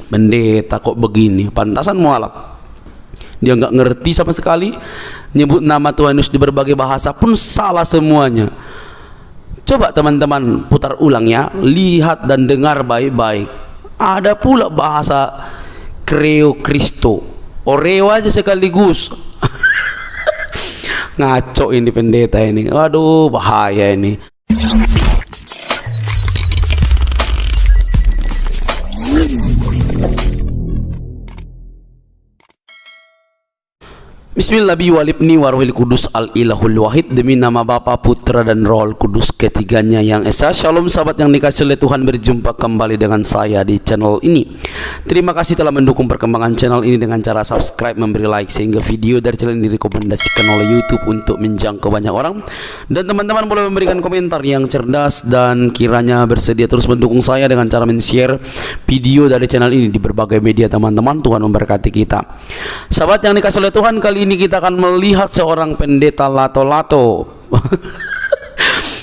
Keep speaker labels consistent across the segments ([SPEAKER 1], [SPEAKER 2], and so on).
[SPEAKER 1] pendeta kok begini, pantasan mualaf. Dia nggak ngerti sama sekali, nyebut nama Tuhan Yesus di berbagai bahasa pun salah semuanya. Coba teman-teman putar ulang ya, lihat dan dengar baik-baik. Ada pula bahasa Kreo Kristo, Oreo aja sekaligus. Ngaco ini pendeta ini, waduh bahaya ini. Bismillahirrahmanirrahim. Warohil Kudus al-ilahul wahid. Demi nama Bapa, Putra dan Roh Kudus, ketiganya yang esa. Shalom sahabat yang dikasih oleh Tuhan, berjumpa kembali dengan saya di channel ini. Terima kasih telah mendukung perkembangan channel ini dengan cara subscribe, memberi like, sehingga video dari channel ini direkomendasikan oleh YouTube untuk menjangkau banyak orang. Dan teman-teman boleh memberikan komentar yang cerdas dan kiranya bersedia terus mendukung saya dengan cara men-share video dari channel ini di berbagai media teman-teman. Tuhan memberkati kita. Sahabat yang dikasih oleh Tuhan, kali ini kita akan melihat seorang pendeta lato-lato.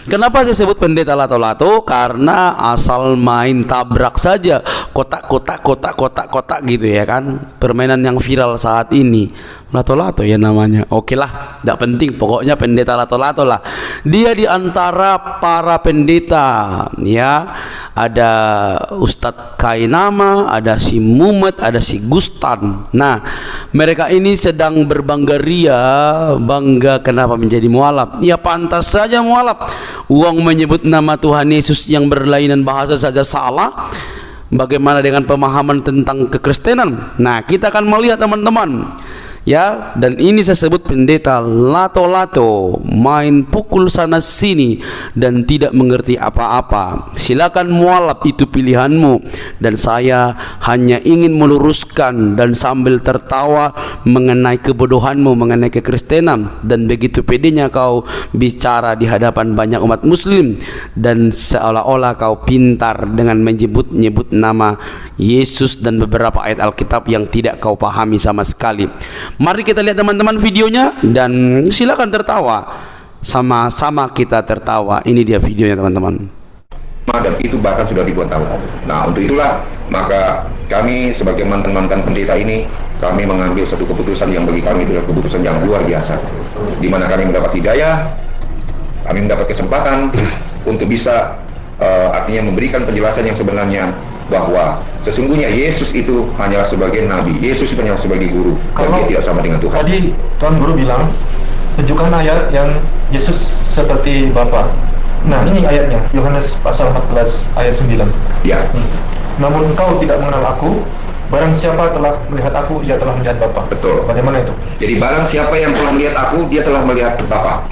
[SPEAKER 1] Kenapa saya sebut pendeta lato-lato? Karena asal main tabrak saja, kotak gitu ya kan. Permainan yang viral saat ini, lato-lato ya namanya. Oke lah, tidak penting, pokoknya pendeta lato-lato lah. Dia di antara para pendeta ya. Ada Ustadz Kainama, ada si Mumet, ada si Gustan. Nah, mereka ini sedang berbangga ria, bangga kenapa menjadi mualaf. Ya pantas saja mualaf. Uang menyebut nama Tuhan Yesus yang berlainan bahasa saja salah. Bagaimana dengan pemahaman tentang kekristenan? Nah, kita akan melihat teman-teman ya, dan ini saya sebut pendeta lato-lato, main pukul sana sini dan tidak mengerti apa-apa. Silakan mualaf, itu pilihanmu, dan saya hanya ingin meluruskan dan sambil tertawa mengenai kebodohanmu mengenai kekristenan, dan begitu pedenya kau bicara di hadapan banyak umat muslim dan seolah-olah kau pintar dengan menyebut nama Yesus dan beberapa ayat Alkitab yang tidak kau pahami sama sekali. Mari kita lihat teman-teman videonya dan silakan tertawa. Sama-sama kita tertawa. Ini dia videonya teman-teman.
[SPEAKER 2] Dan itu bahkan sudah ribuan tahun. Nah, untuk itulah maka kami sebagai mantan-mantan pendeta ini, kami mengambil satu keputusan yang bagi kami adalah keputusan yang luar biasa, di mana kami mendapat hidayah, kami mendapat kesempatan untuk bisa artinya memberikan penjelasan yang sebenarnya, bahwa sesungguhnya Yesus itu hanyalah sebagai nabi, Yesus itu hanyalah sebagai guru, dan dia tidak sama dengan Tuhan.
[SPEAKER 3] Tadi Tuan Guru bilang, tunjukkan ayat yang Yesus seperti Bapa. Nah, ini ayatnya, Yohanes pasal 14 ayat 9.
[SPEAKER 2] Ya.
[SPEAKER 3] Namun engkau tidak mengenal aku, barang siapa telah melihat aku, ia telah melihat Bapa.
[SPEAKER 2] Betul.
[SPEAKER 3] Bagaimana itu?
[SPEAKER 2] Jadi barang siapa yang telah melihat aku, dia telah melihat Bapa.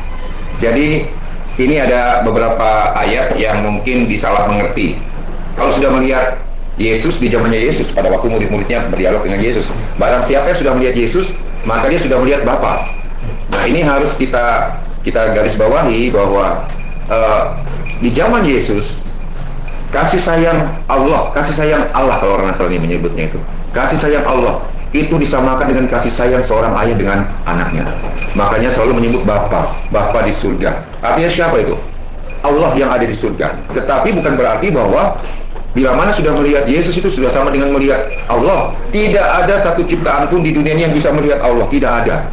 [SPEAKER 2] Jadi ini ada beberapa ayat yang mungkin disalah mengerti. Kalau sudah melihat Yesus di zamannya Yesus, pada waktu murid-muridnya berdialog dengan Yesus, barang siapa yang sudah melihat Yesus, maka dia sudah melihat Bapa. Nah, ini harus kita garis bawahi bahwa di zaman Yesus, kasih sayang Allah kalau orang Nasrani menyebutnya itu, kasih sayang Allah itu disamakan dengan kasih sayang seorang ayah dengan anaknya. Makanya selalu menyebut Bapa di surga. Artinya siapa itu? Allah yang ada di surga. Tetapi bukan berarti bahwa bila mana sudah melihat Yesus itu sudah sama dengan melihat Allah. Tidak ada satu ciptaan pun di dunia ini yang bisa melihat Allah. Tidak ada.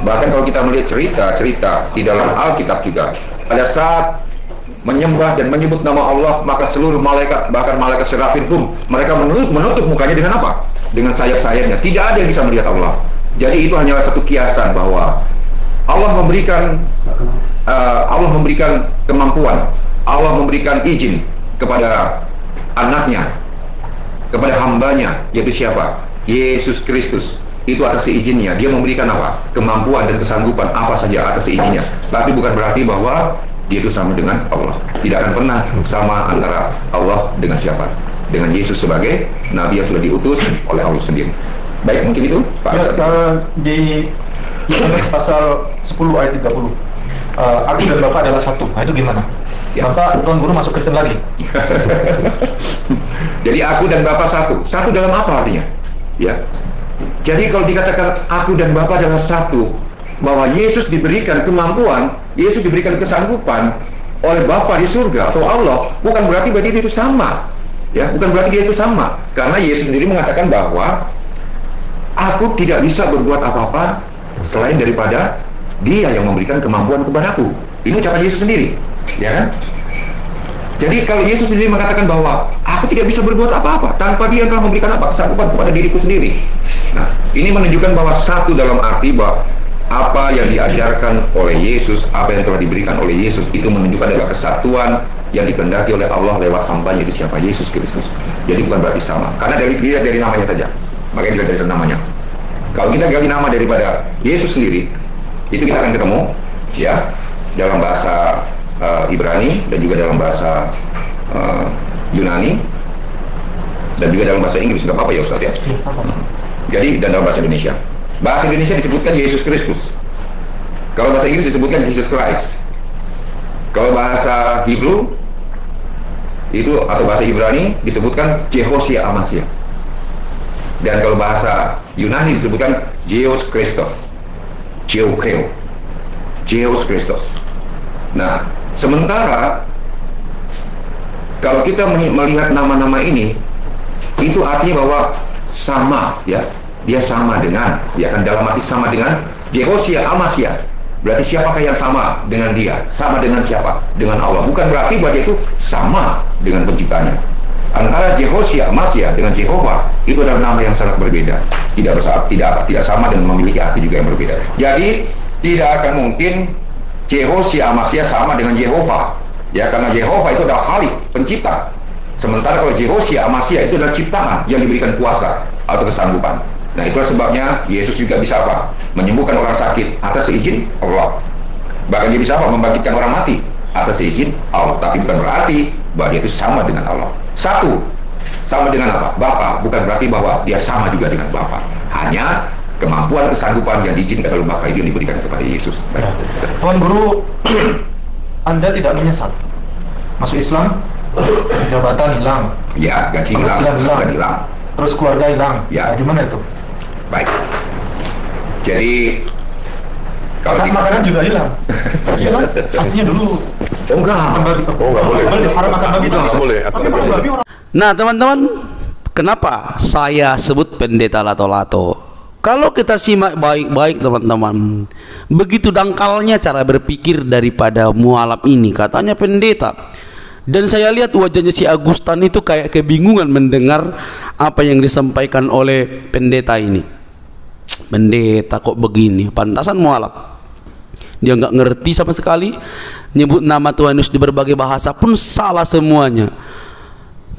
[SPEAKER 2] Bahkan kalau kita melihat cerita di dalam Alkitab juga, pada saat menyembah dan menyebut nama Allah, maka seluruh malaikat, bahkan malaikat serafin pun, mereka menutup mukanya dengan apa? Dengan sayap-sayapnya. Tidak ada yang bisa melihat Allah. Jadi itu hanyalah satu kiasan bahwa Allah memberikan kemampuan, Allah memberikan izin kepada anaknya, kepada hambanya, yaitu siapa? Yesus Kristus. Itu atas izinnya dia memberikan apa? Kemampuan dan kesanggupan apa saja atas izinnya. Tapi bukan berarti bahwa dia itu sama dengan Allah. Tidak akan pernah sama antara Allah dengan siapa? Dengan Yesus sebagai nabi yang sudah diutus oleh Allah sendiri. Baik, mungkin itu Pak.
[SPEAKER 3] Ya, di Yohanes pasal 10 ayat 30, aku dan Bapa adalah satu. Nah, itu gimana?
[SPEAKER 2] Ya.
[SPEAKER 3] Maka Tuan Guru masuk Kristen lagi.
[SPEAKER 2] Jadi aku dan Bapa satu. Satu dalam apa artinya? Ya. Jadi kalau dikatakan aku dan Bapa adalah satu, bahwa Yesus diberikan kemampuan, Yesus diberikan kesanggupan oleh Bapa di surga atau Allah, bukan berarti itu sama. Ya, bukan berarti dia itu sama. Karena Yesus sendiri mengatakan bahwa aku tidak bisa berbuat apa-apa selain daripada Dia yang memberikan kemampuan kepadaku. Ini ucapan Yesus sendiri, ya kan? Jadi kalau Yesus sendiri mengatakan bahwa aku tidak bisa berbuat apa-apa tanpa Dia yang telah memberikan apa? Kesanggupan kepada diriku sendiri. Nah, ini menunjukkan bahwa satu dalam arti bahwa apa yang diajarkan oleh Yesus, apa yang telah diberikan oleh Yesus itu menunjukkan adalah kesatuan yang dikehendaki oleh Allah lewat hamba-Nya, yaitu siapa? Yesus Kristus. Jadi bukan berarti sama. Karena dilihat dari namanya saja. Makanya dilihat dari namanya. Kalau kita gali nama daripada Yesus sendiri, itu kita akan ketemu, ya, dalam bahasa Ibrani dan juga dalam bahasa Yunani dan juga dalam bahasa Inggris. Nggak apa-apa ya Ustaz ya. Jadi dan dalam bahasa Indonesia. Bahasa Indonesia disebutkan Yesus Kristus. Kalau bahasa Inggris disebutkan Jesus Christ. Kalau bahasa Hebrew itu atau bahasa Ibrani disebutkan Jehoshua Amasya. Dan kalau bahasa Yunani disebutkan Jeos Christos. Jeokreo. Jeos Christos. Nah, sementara kalau kita melihat nama-nama ini, itu artinya bahwa sama, ya. Dia sama dengan, ya kan, dalam arti sama dengan Jehoshua Amasya. Berarti siapakah yang sama dengan dia? Sama dengan siapa? Dengan Allah. Bukan berarti bahwa dia itu sama dengan penciptanya. Antara Jehoshua Amasya dengan Jehovah itu adalah nama yang sangat berbeda. Tidak sama dan memiliki arti juga yang berbeda. Jadi tidak akan mungkin Jehoshua Amasya sama dengan Jehovah. Ya, karena Jehovah itu adalah Khalik, pencipta. Sementara kalau Jehoshua Amasya itu adalah ciptaan yang diberikan kuasa atau kesanggupan. Nah, itulah sebabnya Yesus juga bisa apa? Menyembuhkan orang sakit atas izin Allah. Bahkan dia bisa apa? Membangkitkan orang mati atas izin Allah. Tapi bukan berarti bahwa dia itu sama dengan Allah. Satu, sama dengan apa? Bapa. Bukan berarti bahwa dia sama juga dengan Bapa. Hanya kemampuan kesanggupan yang diizinkan oleh Bapa itu yang diberikan kepada Yesus.
[SPEAKER 3] Tuan Guru, Anda tidak menyesal masuk Islam, jabatan hilang,
[SPEAKER 2] Ya, gaji
[SPEAKER 3] penghasilan
[SPEAKER 2] hilang, hilang.
[SPEAKER 3] terus keluarga hilang.
[SPEAKER 2] Ya.
[SPEAKER 3] Nah, gimana itu?
[SPEAKER 2] Baik. Jadi kalau
[SPEAKER 3] Makan makanan juga hilang. Hilang. Aslinya dulu.
[SPEAKER 2] Oh enggak.
[SPEAKER 3] Nggak boleh. Haram makan babi.
[SPEAKER 4] Nggak boleh.
[SPEAKER 3] Tapi makan babi orang.
[SPEAKER 1] Nah teman-teman, kenapa saya sebut pendeta lato-lato? Kalau kita simak baik-baik teman-teman, begitu dangkalnya cara berpikir daripada mualaf ini. Katanya pendeta, dan saya lihat wajahnya si Agustan itu kayak kebingungan mendengar apa yang disampaikan oleh pendeta ini. Pendeta kok begini? Pantasan mualaf. Dia nggak ngerti sama sekali. Nyebut nama Tuhan Yesus di berbagai bahasa pun salah semuanya.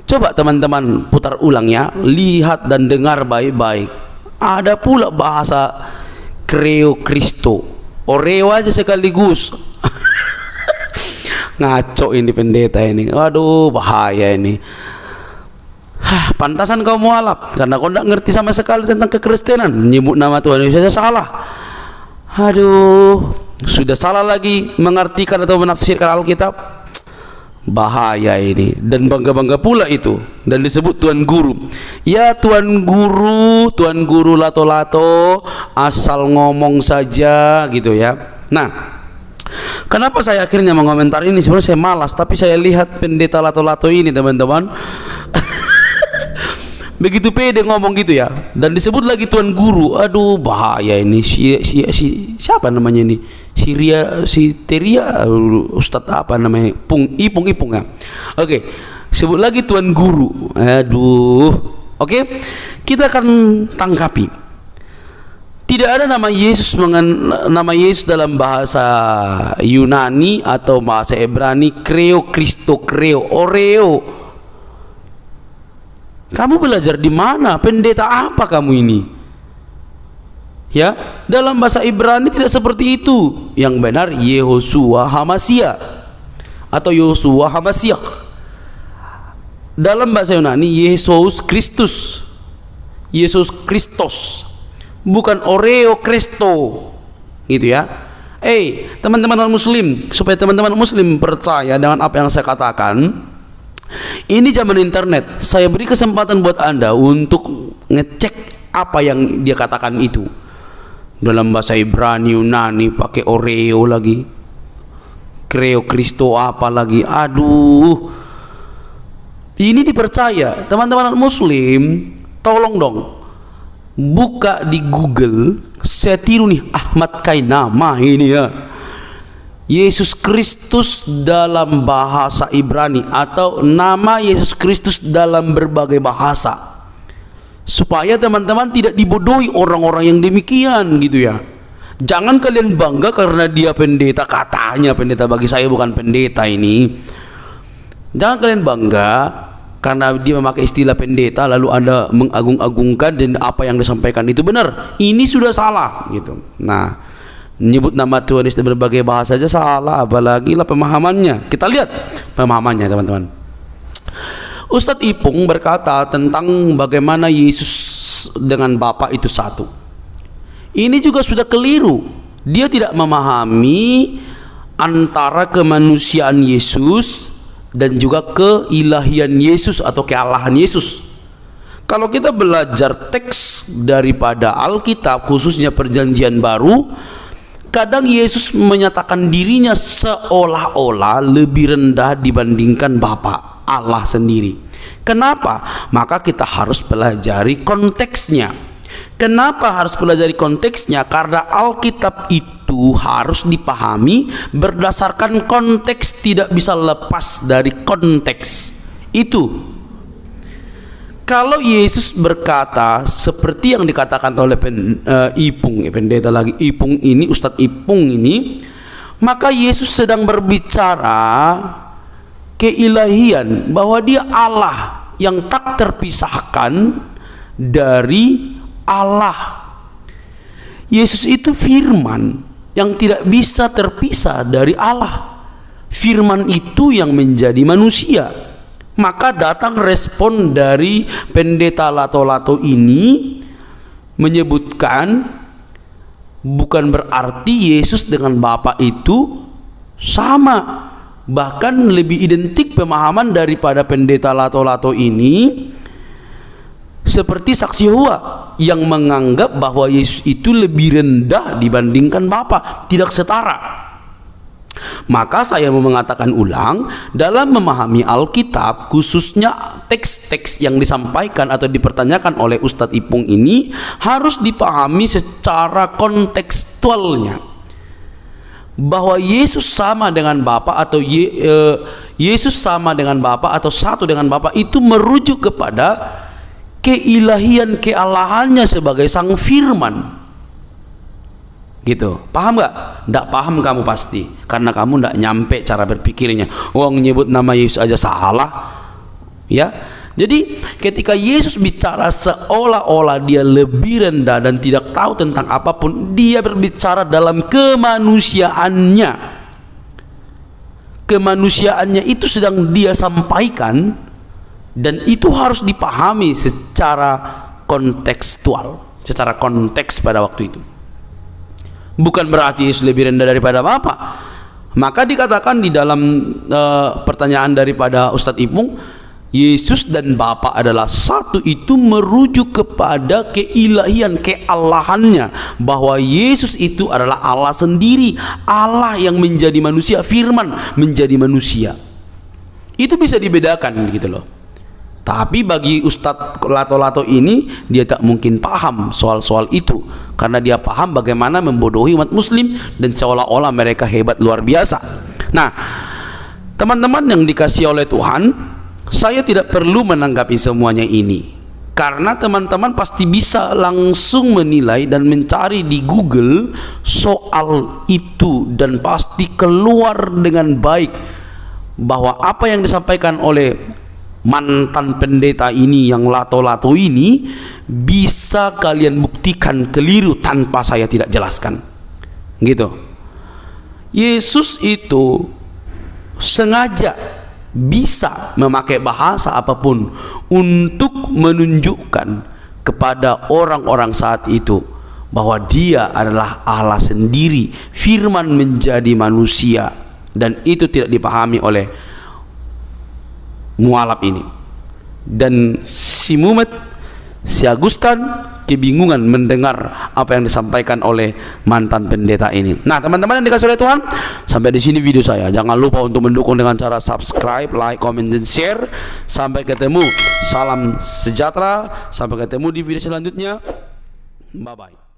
[SPEAKER 1] Coba teman-teman putar ulang ya, lihat dan dengar baik-baik. Ada pula bahasa Kreo Kristo, Oreo aja sekaligus. Ngaco ini pendeta ini. Waduh, bahaya ini. Pantasan kau mualaf karena kau tidak ngerti sama sekali tentang kekristenan. Menyebut nama Tuhan Yesus saja salah. Aduh, sudah salah lagi mengartikan atau menafsirkan Alkitab. Bahaya ini. Dan bangga-bangga pula itu. Dan disebut Tuan Guru. Ya Tuan Guru lato-lato, asal ngomong saja gitu ya. Nah, kenapa saya akhirnya mengomentar ini? Sebenarnya saya malas, tapi saya lihat pendeta lato-lato ini teman-teman. Begitu pede ngomong gitu ya, dan disebut lagi Tuan Guru. Aduh, bahaya ini. Siapa namanya ini? Teria Ustadz apa namanya? Ipung ya. Oke, sebut lagi Tuan Guru. Aduh. Oke, kita akan tangkapi. Tidak ada nama Yesus dalam bahasa Yunani atau bahasa Ibrani Kreo Kristo, Kreo Oreo. Kamu belajar di mana? Pendeta apa kamu ini? Ya, dalam bahasa Ibrani tidak seperti itu. Yang benar Yehoshua Hamasya atau Yosua Hamasyah. Dalam bahasa Yunani Yesus Kristus, Yesus Kristos, bukan Oreo Kristo, gitu ya. Teman-teman Muslim, supaya teman-teman Muslim percaya dengan apa yang saya katakan. Ini zaman internet. Saya beri kesempatan buat Anda untuk ngecek apa yang dia katakan itu. Dalam bahasa Ibrani, Yunani pakai Oreo lagi, Kreo Kristo apa lagi. Aduh. Ini dipercaya. Teman-teman muslim, tolong dong buka di Google. Saya tiru nih, Ahmad Kainama ini ya, Yesus Kristus dalam bahasa Ibrani atau nama Yesus Kristus dalam berbagai bahasa, supaya teman-teman tidak dibodohi orang-orang yang demikian gitu ya. Jangan kalian bangga karena dia pendeta, katanya pendeta, bagi saya bukan pendeta ini. Jangan kalian bangga karena dia memakai istilah pendeta lalu Anda mengagung-agungkan dan apa yang disampaikan itu benar. Ini sudah salah gitu. Nah, menyebut nama Tuhan Yesus dalam berbagai bahasa saja salah, apalagi lah pemahamannya. Kita lihat pemahamannya teman-teman. Ustadz Ipung berkata tentang bagaimana Yesus dengan Bapa itu satu. Ini juga sudah keliru. Dia tidak memahami antara kemanusiaan Yesus dan juga keilahian Yesus atau kealahan Yesus. Kalau kita belajar teks daripada Alkitab, khususnya Perjanjian Baru, kadang Yesus menyatakan dirinya seolah-olah lebih rendah dibandingkan Bapa Allah sendiri. Kenapa? Maka kita harus pelajari konteksnya. Kenapa harus pelajari konteksnya? Karena Alkitab itu harus dipahami berdasarkan konteks, tidak bisa lepas dari konteks itu. Kalau Yesus berkata seperti yang dikatakan oleh Ipung, pendeta lagi Ipung ini, Ustadz Ipung ini, maka Yesus sedang berbicara keilahian, bahwa dia Allah yang tak terpisahkan dari Allah. Yesus itu firman yang tidak bisa terpisah dari Allah. Firman itu yang menjadi manusia. Maka datang respon dari pendeta Lato-Lato ini menyebutkan bukan berarti Yesus dengan Bapa itu sama, bahkan lebih identik pemahaman daripada pendeta Lato-Lato ini seperti saksi Yehova yang menganggap bahwa Yesus itu lebih rendah dibandingkan Bapa, tidak setara. Maka saya mau mengatakan ulang, dalam memahami Alkitab, khususnya teks-teks yang disampaikan atau dipertanyakan oleh Ustadz Ipung ini, harus dipahami secara kontekstualnya, bahwa Yesus sama dengan Bapa atau Yesus sama dengan Bapa atau satu dengan Bapa itu merujuk kepada keilahian, kealahannya sebagai sang firman. Gitu. Paham nggak? Nggak paham kamu pasti, karena kamu nggak nyampe cara berpikirnya. Wong nyebut nama Yesus aja salah, ya. Jadi ketika Yesus bicara seolah-olah dia lebih rendah dan tidak tahu tentang apapun, dia berbicara dalam kemanusiaannya. Kemanusiaannya itu sedang dia sampaikan, dan itu harus dipahami secara kontekstual, secara konteks pada waktu itu. Bukan berarti Yesus lebih rendah daripada Bapa. Maka dikatakan di dalam pertanyaan daripada Ustadz Ipung, Yesus dan Bapa adalah satu, itu merujuk kepada keilahian, kealahannya, bahwa Yesus itu adalah Allah sendiri, Allah yang menjadi manusia, firman menjadi manusia. Itu bisa dibedakan gitu loh. Tapi bagi Ustadz Lato-Lato ini, dia tak mungkin paham soal-soal itu, karena dia paham bagaimana membodohi umat muslim dan seolah-olah mereka hebat luar biasa. Nah, teman-teman yang dikasihi oleh Tuhan, saya tidak perlu menanggapi semuanya ini, karena teman-teman pasti bisa langsung menilai dan mencari di Google soal itu, dan pasti keluar dengan baik bahwa apa yang disampaikan oleh mantan pendeta ini yang Lato-Lato ini bisa kalian buktikan keliru tanpa saya tidak jelaskan. Gitu. Yesus itu sengaja bisa memakai bahasa apapun untuk menunjukkan kepada orang-orang saat itu bahwa dia adalah Allah sendiri, firman menjadi manusia, dan itu tidak dipahami oleh mualaf ini. Dan si mumet Si Agustan kebingungan mendengar apa yang disampaikan oleh mantan pendeta ini. Nah, teman-teman yang dikasih oleh Tuhan, sampai di sini video saya. Jangan lupa untuk mendukung dengan cara subscribe, like, comment, dan share. Sampai ketemu. Salam sejahtera. Sampai ketemu di video selanjutnya. Bye bye.